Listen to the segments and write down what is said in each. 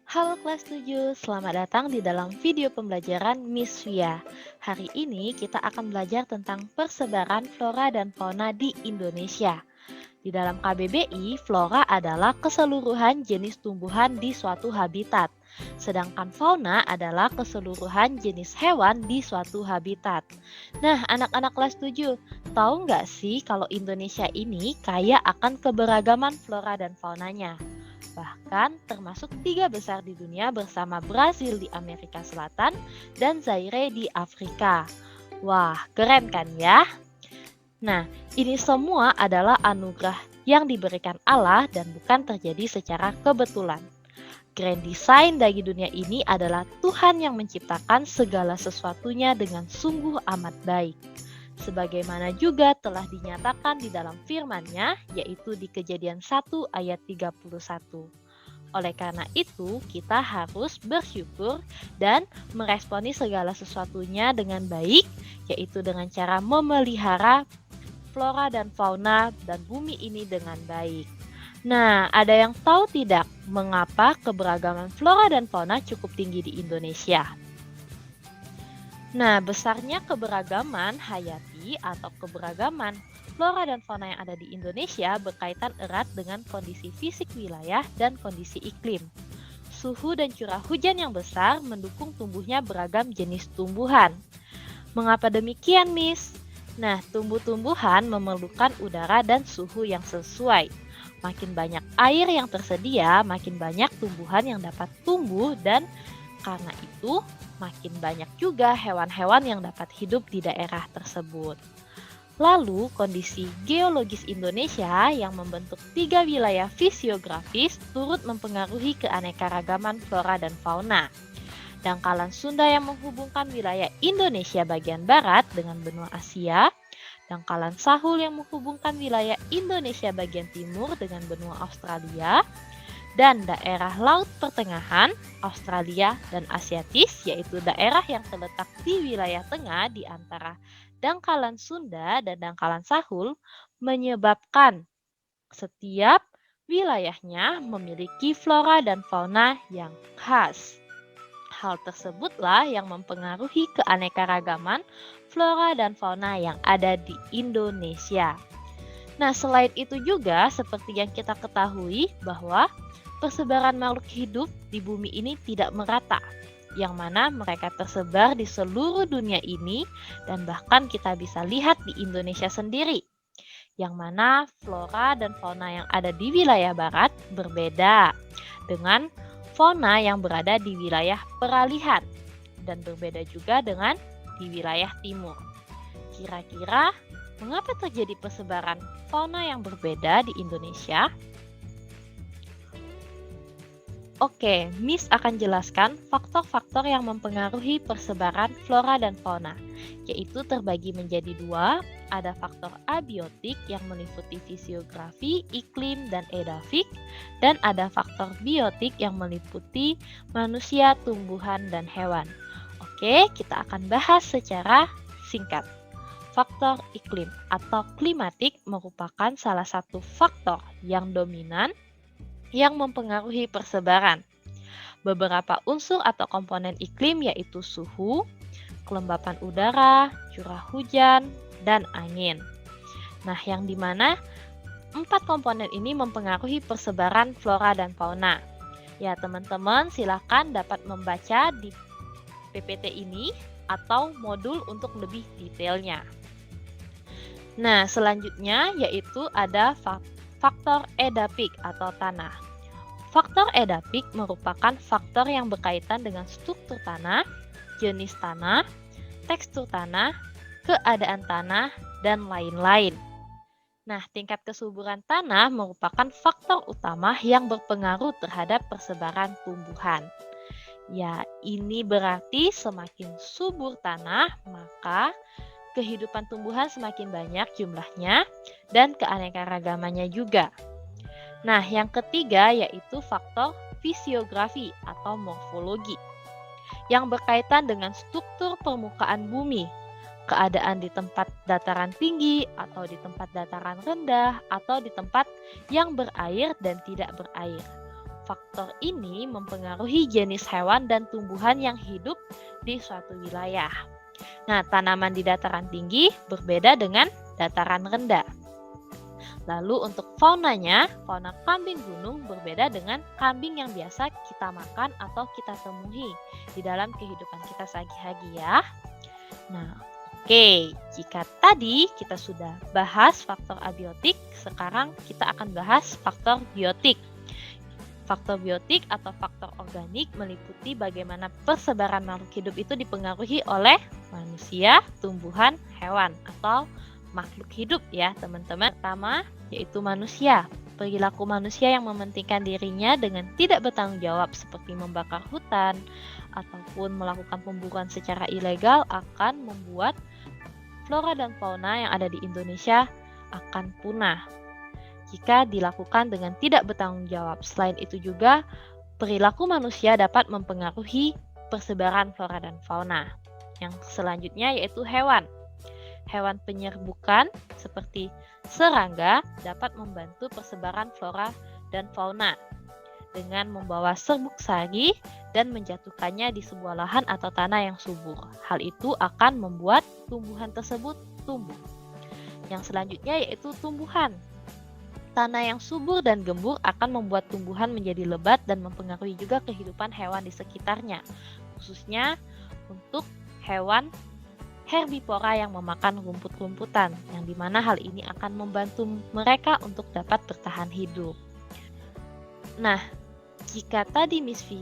Halo kelas 7, selamat datang di dalam video pembelajaran Miss Via. Hari ini kita akan belajar tentang persebaran flora dan fauna di Indonesia. Di dalam KBBI, flora adalah keseluruhan jenis tumbuhan di suatu habitat. Sedangkan fauna adalah keseluruhan jenis hewan di suatu habitat. Nah, anak-anak kelas 7, tahu nggak sih kalau Indonesia ini kaya akan keberagaman flora dan faunanya? Bahkan termasuk tiga besar di dunia bersama Brasil di Amerika Selatan dan Zaire di Afrika. Wah, keren kan ya? Nah, ini semua adalah anugerah yang diberikan Allah dan bukan terjadi secara kebetulan. Grand design dari dunia ini adalah Tuhan yang menciptakan segala sesuatunya dengan sungguh amat baik. Sebagaimana juga telah dinyatakan di dalam firman-Nya, yaitu di Kejadian 1 ayat 31. Oleh karena itu, kita harus bersyukur dan meresponi segala sesuatunya dengan baik, yaitu dengan cara memelihara flora dan fauna dan bumi ini dengan baik. Nah, ada yang tahu tidak mengapa keberagaman flora dan fauna cukup tinggi di Indonesia? Nah, besarnya keberagaman hayati atau keberagaman flora dan fauna yang ada di Indonesia berkaitan erat dengan kondisi fisik wilayah dan kondisi iklim. Suhu dan curah hujan yang besar mendukung tumbuhnya beragam jenis tumbuhan. Mengapa demikian, Miss? Nah, tumbuh-tumbuhan memerlukan udara dan suhu yang sesuai. Makin banyak air yang tersedia, makin banyak tumbuhan yang dapat tumbuh dan karena itu, makin banyak juga hewan-hewan yang dapat hidup di daerah tersebut. Lalu, kondisi geologis Indonesia yang membentuk tiga wilayah fisiografis turut mempengaruhi keanekaragaman flora dan fauna. Dangkalan Sunda yang menghubungkan wilayah Indonesia bagian barat dengan benua Asia, dangkalan Sahul yang menghubungkan wilayah Indonesia bagian timur dengan benua Australia, dan daerah Laut Pertengahan, Australia, dan Asiatis, yaitu daerah yang terletak di wilayah tengah di antara dangkalan Sunda dan dangkalan Sahul, menyebabkan setiap wilayahnya memiliki flora dan fauna yang khas. Hal tersebutlah yang mempengaruhi keanekaragaman flora dan fauna yang ada di Indonesia. Nah, selain itu juga seperti yang kita ketahui bahwa persebaran makhluk hidup di bumi ini tidak merata, yang mana mereka tersebar di seluruh dunia ini dan bahkan kita bisa lihat di Indonesia sendiri, yang mana flora dan fauna yang ada di wilayah barat berbeda dengan fauna yang berada di wilayah peralihan dan berbeda juga dengan di wilayah timur. Kira-kira mengapa terjadi persebaran fauna yang berbeda di Indonesia? Oke, Miss akan jelaskan faktor-faktor yang mempengaruhi persebaran flora dan fauna, yaitu terbagi menjadi dua, ada faktor abiotik yang meliputi fisiografi, iklim, dan edafik, dan ada faktor biotik yang meliputi manusia, tumbuhan, dan hewan. Oke, kita akan bahas secara singkat. Faktor iklim atau klimatik merupakan salah satu faktor yang dominan yang mempengaruhi persebaran. Beberapa unsur atau komponen iklim yaitu suhu, kelembapan udara, curah hujan, dan angin. Nah, yang dimana empat komponen ini mempengaruhi persebaran flora dan fauna. Ya, teman-teman silakan dapat membaca di PPT ini atau modul untuk lebih detailnya. Nah, selanjutnya yaitu ada faktor edapik atau tanah. Faktor edapik merupakan faktor yang berkaitan dengan struktur tanah, jenis tanah, tekstur tanah, keadaan tanah, dan lain-lain. Nah, tingkat kesuburan tanah merupakan faktor utama yang berpengaruh terhadap persebaran tumbuhan. Ya, ini berarti semakin subur tanah, maka kehidupan tumbuhan semakin banyak jumlahnya dan keanekaragamannya juga. Nah, yang ketiga yaitu faktor fisiografi atau morfologi yang berkaitan dengan struktur permukaan bumi, keadaan di tempat dataran tinggi atau di tempat dataran rendah atau di tempat yang berair dan tidak berair. Faktor ini mempengaruhi jenis hewan dan tumbuhan yang hidup di suatu wilayah. Nah, tanaman di dataran tinggi berbeda dengan dataran rendah. Lalu untuk faunanya, fauna kambing gunung berbeda dengan kambing yang biasa kita makan atau kita temui di dalam kehidupan kita sehari-hari ya. Nah, oke, jika tadi kita sudah bahas faktor abiotik, sekarang kita akan bahas faktor biotik. Faktor biotik atau faktor organik meliputi bagaimana persebaran makhluk hidup itu dipengaruhi oleh manusia, tumbuhan, hewan, atau makhluk hidup ya teman-teman. Pertama yaitu manusia. Perilaku manusia yang mementingkan dirinya dengan tidak bertanggung jawab seperti membakar hutan ataupun melakukan pemburuan secara ilegal akan membuat flora dan fauna yang ada di Indonesia akan punah jika dilakukan dengan tidak bertanggung jawab. Selain itu juga, perilaku manusia dapat mempengaruhi persebaran flora dan fauna. Yang selanjutnya yaitu hewan. Hewan penyerbukan seperti serangga dapat membantu persebaran flora dan fauna dengan membawa serbuk sari dan menjatuhkannya di sebuah lahan atau tanah yang subur. Hal itu akan membuat tumbuhan tersebut tumbuh. Yang selanjutnya yaitu tumbuhan. Tanah yang subur dan gembur akan membuat tumbuhan menjadi lebat dan mempengaruhi juga kehidupan hewan di sekitarnya, khususnya untuk hewan herbivora yang memakan rumput-rumputan, yang dimana hal ini akan membantu mereka untuk dapat bertahan hidup. Nah, jika tadi Miss V,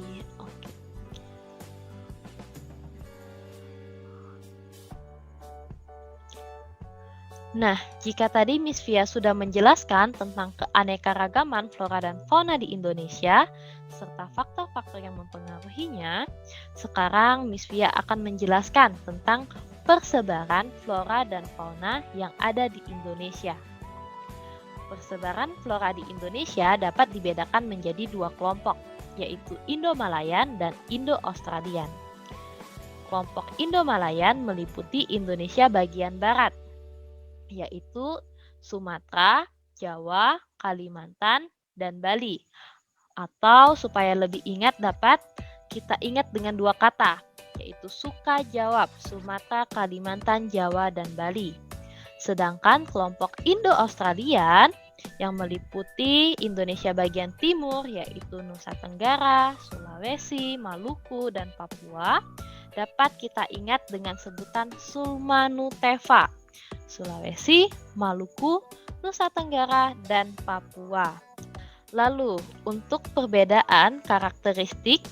jika tadi Miss Via sudah menjelaskan tentang keanekaragaman flora dan fauna di Indonesia, serta faktor-faktor yang mempengaruhinya, sekarang Miss Via akan menjelaskan tentang persebaran flora dan fauna yang ada di Indonesia. Persebaran flora di Indonesia dapat dibedakan menjadi dua kelompok, yaitu Indo-Malayan dan Indo-Australian. Kelompok Indo-Malayan meliputi Indonesia bagian barat, yaitu Sumatera, Jawa, Kalimantan, dan Bali. Atau supaya lebih ingat dapat kita ingat dengan dua kata, yaitu suka jawab, Sumatera, Kalimantan, Jawa, dan Bali. Sedangkan kelompok Indo-Australian yang meliputi Indonesia bagian timur, yaitu Nusa Tenggara, Sulawesi, Maluku, dan Papua, dapat kita ingat dengan sebutan Sulmanuteva. Sulawesi, Maluku, Nusa Tenggara, dan Papua. Lalu, untuk perbedaan karakteristik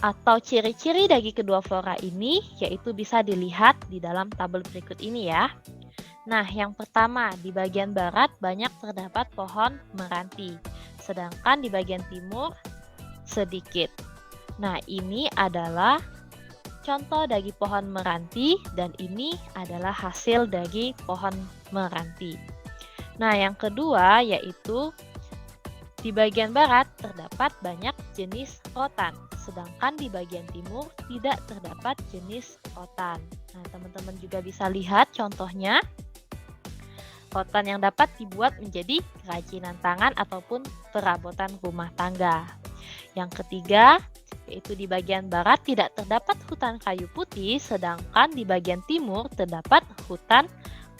atau ciri-ciri dari kedua flora ini, yaitu bisa dilihat di dalam tabel berikut ini ya. Nah, yang pertama, di bagian barat banyak terdapat pohon meranti, sedangkan di bagian timur sedikit. Nah, ini adalah contoh dari pohon meranti dan ini adalah hasil dari pohon meranti. Nah, yang kedua yaitu di bagian barat terdapat banyak jenis rotan, sedangkan di bagian timur tidak terdapat jenis rotan. Nah, teman-teman juga bisa lihat contohnya. Rotan yang dapat dibuat menjadi kerajinan tangan ataupun perabotan rumah tangga. Yang ketiga, yaitu di bagian barat tidak terdapat hutan kayu putih, sedangkan di bagian timur terdapat hutan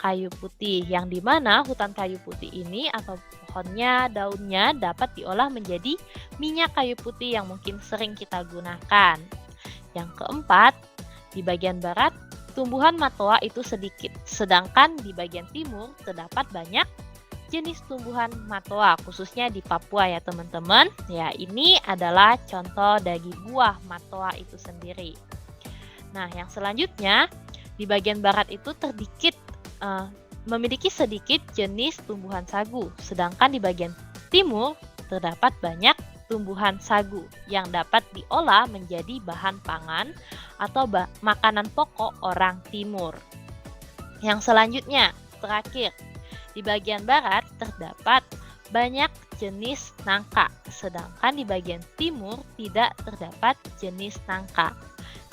kayu putih, yang dimana hutan kayu putih ini atau pohonnya, daunnya dapat diolah menjadi minyak kayu putih yang mungkin sering kita gunakan. Yang keempat, di bagian barat tumbuhan matoa itu sedikit, sedangkan di bagian timur terdapat banyak jenis tumbuhan matoa, khususnya di Papua ya teman-teman. Ya, ini adalah contoh dari buah matoa itu sendiri. Nah, yang selanjutnya, di bagian barat itu memiliki sedikit jenis tumbuhan sagu, sedangkan di bagian timur terdapat banyak tumbuhan sagu yang dapat diolah menjadi bahan pangan atau makanan pokok orang timur. Yang selanjutnya, terakhir, di bagian barat terdapat banyak jenis nangka, sedangkan di bagian timur tidak terdapat jenis nangka.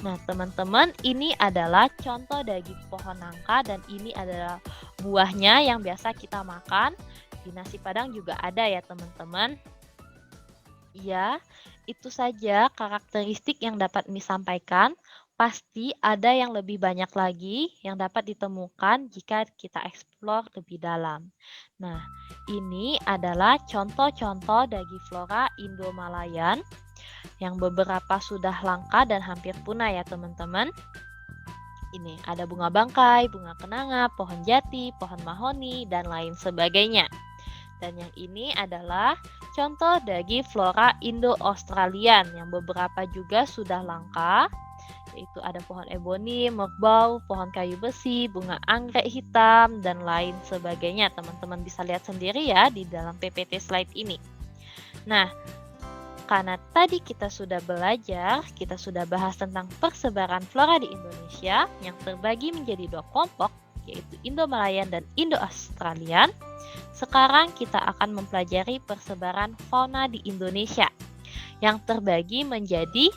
Nah, teman-teman, ini adalah contoh dari pohon nangka dan ini adalah buahnya yang biasa kita makan. Di nasi Padang juga ada ya, teman-teman. Ya, itu saja karakteristik yang dapat disampaikan. Pasti ada yang lebih banyak lagi yang dapat ditemukan jika kita eksplor lebih dalam. Nah, ini adalah contoh-contoh Dagiflora Indomalayan yang beberapa sudah langka dan hampir punah ya teman-teman. Ini ada bunga bangkai, bunga kenanga, pohon jati, pohon mahoni, dan lain sebagainya. Dan yang ini adalah contoh Dagiflora Indo-Australian yang beberapa juga sudah langka, yaitu ada pohon eboni, merbau, pohon kayu besi, bunga anggrek hitam, dan lain sebagainya. Teman-teman bisa lihat sendiri ya di dalam PPT slide ini. Nah, karena tadi kita sudah belajar, kita sudah bahas tentang persebaran flora di Indonesia yang terbagi menjadi dua kelompok, yaitu Indo-Malayan dan Indo-Australian. Sekarang kita akan mempelajari persebaran fauna di Indonesia yang terbagi menjadi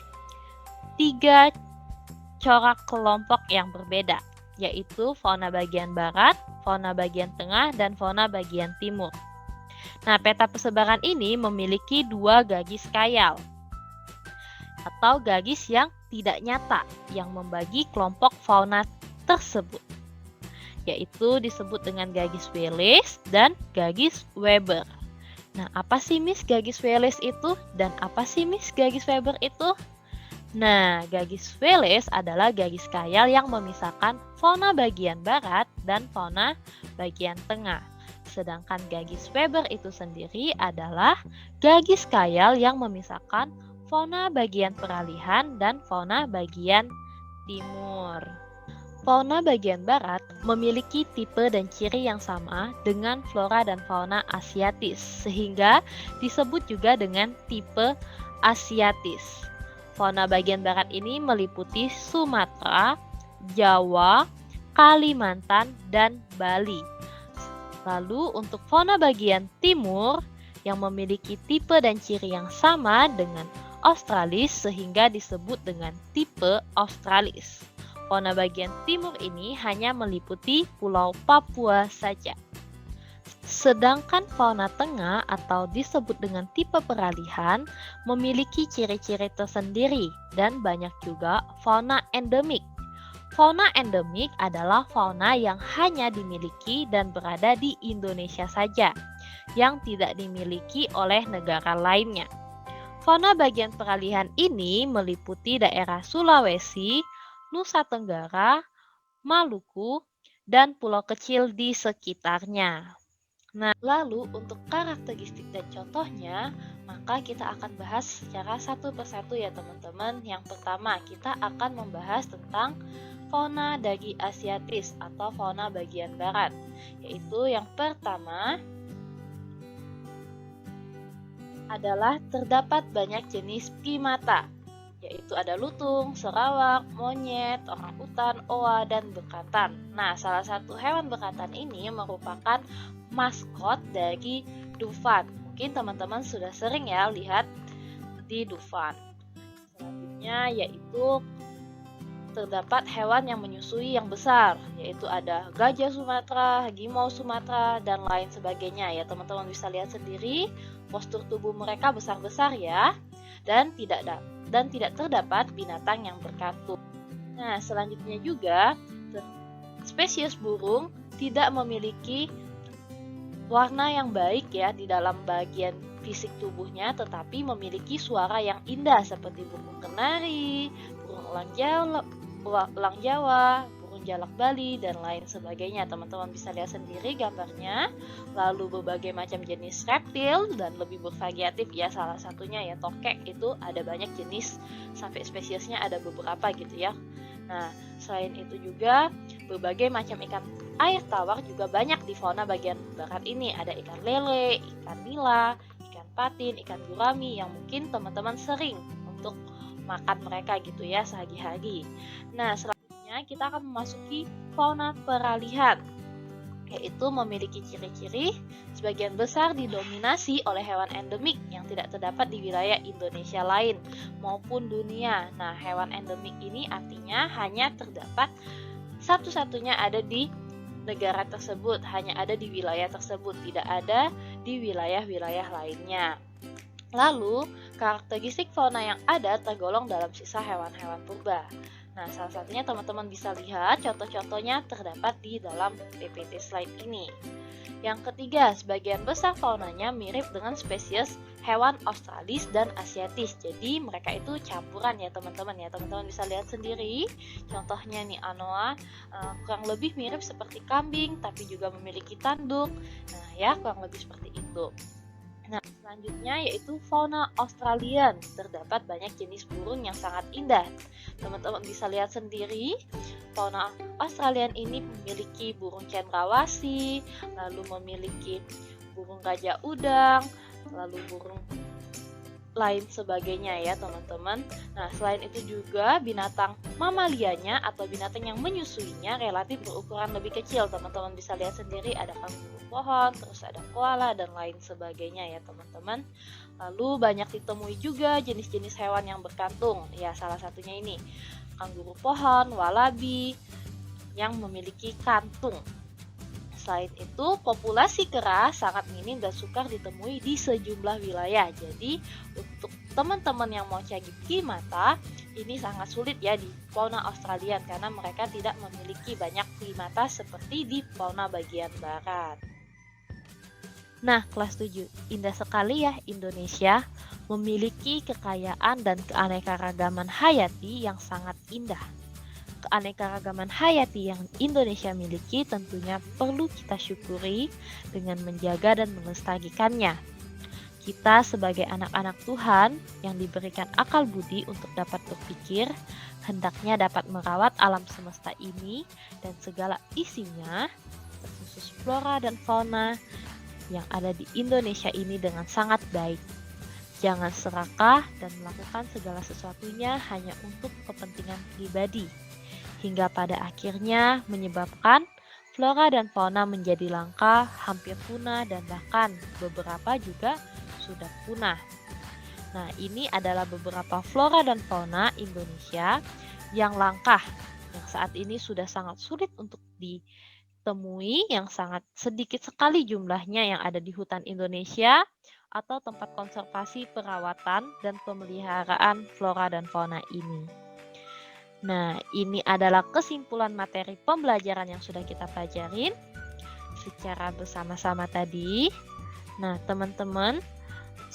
3 corak kelompok yang berbeda, yaitu fauna bagian barat, fauna bagian tengah, dan fauna bagian timur. Nah, peta persebaran ini memiliki 2 garis khayal atau garis yang tidak nyata yang membagi kelompok fauna tersebut, yaitu disebut dengan garis Wallace dan garis Weber. Nah, apa sih Miss garis Wallace itu dan apa sih Miss garis Weber itu? Nah, garis Wallace adalah garis khayal yang memisahkan fauna bagian barat dan fauna bagian tengah. Sedangkan garis Weber itu sendiri adalah garis khayal yang memisahkan fauna bagian peralihan dan fauna bagian timur. Fauna bagian barat memiliki tipe dan ciri yang sama dengan flora dan fauna asiatis, sehingga disebut juga dengan tipe asiatis. Fauna bagian barat ini meliputi Sumatera, Jawa, Kalimantan, dan Bali. Lalu untuk fauna bagian timur yang memiliki tipe dan ciri yang sama dengan Australis sehingga disebut dengan tipe Australis. Fauna bagian timur ini hanya meliputi Pulau Papua saja. Sedangkan fauna tengah atau disebut dengan tipe peralihan memiliki ciri-ciri tersendiri dan banyak juga fauna endemik. Fauna endemik adalah fauna yang hanya dimiliki dan berada di Indonesia saja, yang tidak dimiliki oleh negara lainnya. Fauna bagian peralihan ini meliputi daerah Sulawesi, Nusa Tenggara, Maluku, dan pulau kecil di sekitarnya. Nah, lalu untuk karakteristik dan contohnya, maka kita akan bahas secara satu persatu ya teman-teman. Yang pertama, kita akan membahas tentang fauna dari asiatis atau fauna bagian barat, yaitu yang pertama adalah terdapat banyak jenis primata, yaitu ada lutung, sarawak, monyet, orangutan, oa, dan bekantan. Nah, salah satu hewan bekantan ini merupakan maskot dari Dufan. Mungkin teman-teman sudah sering ya lihat di Dufan. Selanjutnya yaitu terdapat hewan yang menyusui yang besar, yaitu ada gajah Sumatera, harimau Sumatera, dan lain sebagainya ya. Teman-teman bisa lihat sendiri, postur tubuh mereka besar-besar ya, dan tidak terdapat binatang yang berkatu. Nah, selanjutnya juga spesies burung tidak memiliki warna yang baik ya di dalam bagian fisik tubuhnya, tetapi memiliki suara yang indah seperti burung kenari, burung elang Jawa, burung jalak Bali, dan lain sebagainya. Teman-teman bisa lihat sendiri gambarnya. Lalu berbagai macam jenis reptil dan lebih bervariatif ya, salah satunya ya tokek, itu ada banyak jenis sampai spesiesnya ada beberapa gitu ya. Nah, selain itu juga berbagai macam ikan air tawar juga banyak di fauna bagian barat ini. Ada ikan lele, ikan nila, ikan patin, ikan gurami yang mungkin teman-teman sering untuk makan mereka gitu ya sehari-hari. Nah, selanjutnya kita akan memasuki fauna peralihan, yaitu memiliki ciri-ciri sebagian besar didominasi oleh hewan endemik yang tidak terdapat di wilayah Indonesia lain maupun dunia. Nah, hewan endemik ini artinya hanya terdapat satu-satunya ada di negara tersebut, hanya ada di wilayah tersebut, tidak ada di wilayah-wilayah lainnya. Lalu, Karakteristik fauna yang ada tergolong dalam sisa hewan-hewan purba. Nah, salah satunya teman-teman bisa lihat contoh-contohnya terdapat di dalam PPT slide ini. Yang ketiga, sebagian besar faunanya mirip dengan spesies hewan Australis dan Asiatis. Jadi mereka itu campuran ya teman-teman ya. Teman-teman bisa lihat sendiri. Contohnya nih anoa kurang lebih mirip seperti kambing tapi juga memiliki tanduk. Nah ya kurang lebih seperti itu. Nah, selanjutnya yaitu fauna Australian. Terdapat banyak jenis burung yang sangat indah. Teman-teman bisa lihat sendiri, fauna Australian ini memiliki burung cendrawasih, lalu memiliki burung gajah udang, lalu burung lain sebagainya ya teman-teman. Nah selain itu juga binatang mamalianya atau binatang yang menyusuinya relatif berukuran lebih kecil. Teman-teman bisa lihat sendiri ada kanguru pohon, terus ada koala dan lain sebagainya ya teman-teman. Lalu banyak ditemui juga jenis-jenis hewan yang berkantung. Ya salah satunya ini kanguru pohon, walabi yang memiliki kantung. Selain itu, populasi kera sangat minim dan sukar ditemui di sejumlah wilayah. Jadi, untuk teman-teman yang mau cari primata, ini sangat sulit ya di fauna Australia karena mereka tidak memiliki banyak primata seperti di fauna bagian barat. Nah, kelas 7. Indah sekali ya Indonesia memiliki kekayaan dan keanekaragaman hayati yang sangat indah. Keanekaragaman hayati yang Indonesia miliki tentunya perlu kita syukuri dengan menjaga dan melestarikannya. Kita sebagai anak-anak Tuhan yang diberikan akal budi untuk dapat berpikir, hendaknya dapat merawat alam semesta ini dan segala isinya, terkhusus flora dan fauna yang ada di Indonesia ini dengan sangat baik. Jangan serakah dan melakukan segala sesuatunya hanya untuk kepentingan pribadi, hingga pada akhirnya menyebabkan flora dan fauna menjadi langka, hampir punah, dan bahkan beberapa juga sudah punah. Nah, ini adalah beberapa flora dan fauna Indonesia yang langka, yang saat ini sudah sangat sulit untuk ditemui, yang sangat sedikit sekali jumlahnya yang ada di hutan Indonesia atau tempat konservasi, perawatan, dan pemeliharaan flora dan fauna ini. Nah, ini adalah kesimpulan materi pembelajaran yang sudah kita pelajarin secara bersama-sama tadi. Nah, teman-teman,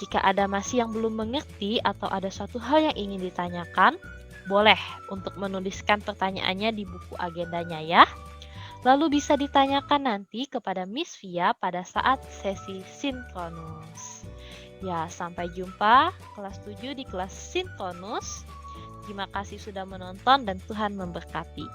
jika ada masih yang belum mengerti atau ada suatu hal yang ingin ditanyakan, boleh untuk menuliskan pertanyaannya di buku agendanya ya. Lalu bisa ditanyakan nanti kepada Miss Via pada saat sesi sinkronus. Ya, sampai jumpa kelas 7 di kelas sinkronus. Terima kasih sudah menonton dan Tuhan memberkati.